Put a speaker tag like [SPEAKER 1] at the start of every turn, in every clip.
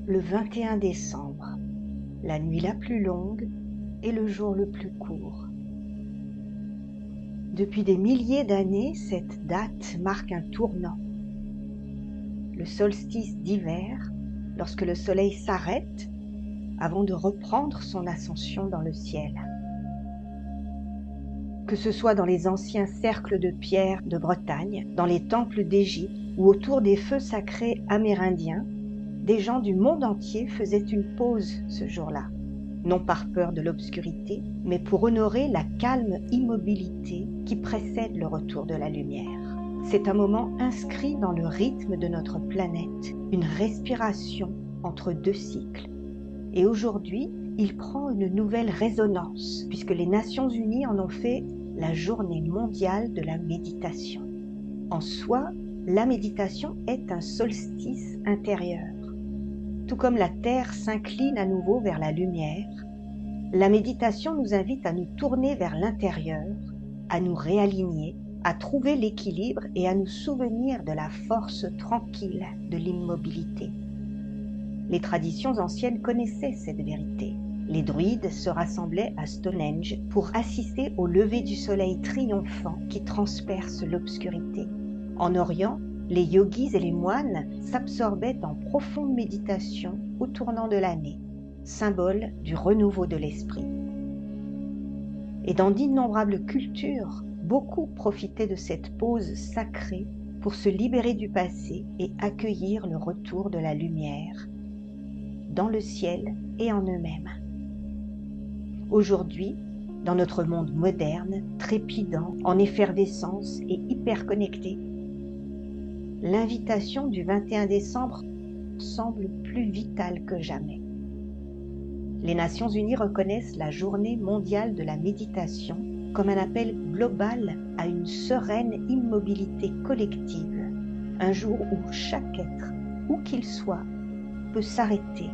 [SPEAKER 1] Le 21 décembre, la nuit la plus longue et le jour le plus court. Depuis des milliers d'années, cette date marque un tournant. Le solstice d'hiver, lorsque le soleil s'arrête avant de reprendre son ascension dans le ciel. Que ce soit dans les anciens cercles de pierre de Bretagne, dans les temples d'Égypte ou autour des feux sacrés amérindiens, des gens du monde entier faisaient une pause ce jour-là, non par peur de l'obscurité, mais pour honorer la calme immobilité qui précède le retour de la lumière. C'est un moment inscrit dans le rythme de notre planète, une respiration entre deux cycles. Et aujourd'hui, il prend une nouvelle résonance, puisque les Nations Unies en ont fait la journée mondiale de la méditation. En soi, la méditation est un solstice intérieur. Tout comme la Terre s'incline à nouveau vers la lumière, la méditation nous invite à nous tourner vers l'intérieur, à nous réaligner, à trouver l'équilibre et à nous souvenir de la force tranquille de l'immobilité. Les traditions anciennes connaissaient cette vérité. Les druides se rassemblaient à Stonehenge pour assister au lever du soleil triomphant qui transperce l'obscurité. En Orient, les yogis et les moines s'absorbaient en profonde méditation au tournant de l'année, symbole du renouveau de l'esprit. Et dans d'innombrables cultures, beaucoup profitaient de cette pause sacrée pour se libérer du passé et accueillir le retour de la lumière, dans le ciel et en eux-mêmes. Aujourd'hui, dans notre monde moderne, trépidant, en effervescence et hyper connecté, l'invitation du 21 décembre semble plus vitale que jamais. Les Nations Unies reconnaissent la Journée mondiale de la méditation comme un appel global à une sereine immobilité collective, un jour où chaque être, où qu'il soit, peut s'arrêter,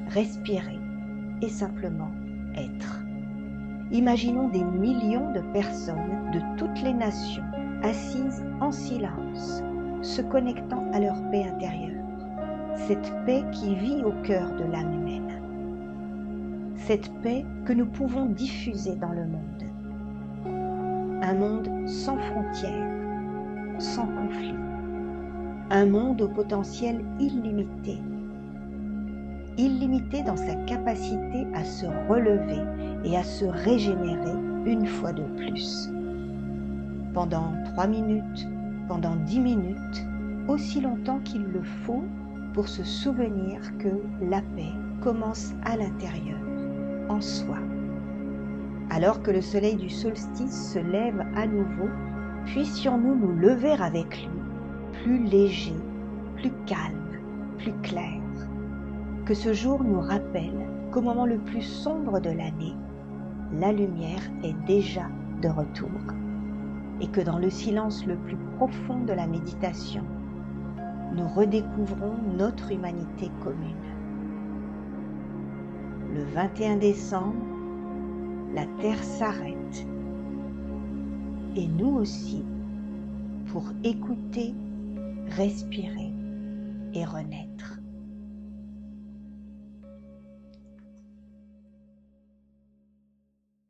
[SPEAKER 1] respirer et simplement être. Imaginons des millions de personnes de toutes les nations assises en silence, se connectant à leur paix intérieure, cette paix qui vit au cœur de l'âme humaine, cette paix que nous pouvons diffuser dans le monde, un monde sans frontières, sans conflit, un monde au potentiel illimité, illimité dans sa capacité à se relever et à se régénérer une fois de plus. Pendant 3 minutes, pendant 10 minutes, aussi longtemps qu'il le faut pour se souvenir que la paix commence à l'intérieur, en soi. Alors que le soleil du solstice se lève à nouveau, puissions-nous nous lever avec lui, plus léger, plus calme, plus clair. Que ce jour nous rappelle qu'au moment le plus sombre de l'année, la lumière est déjà de retour et que dans le silence le plus profond de la méditation, nous redécouvrons notre humanité commune. Le 21 décembre, la Terre s'arrête et nous aussi pour écouter, respirer et renaître.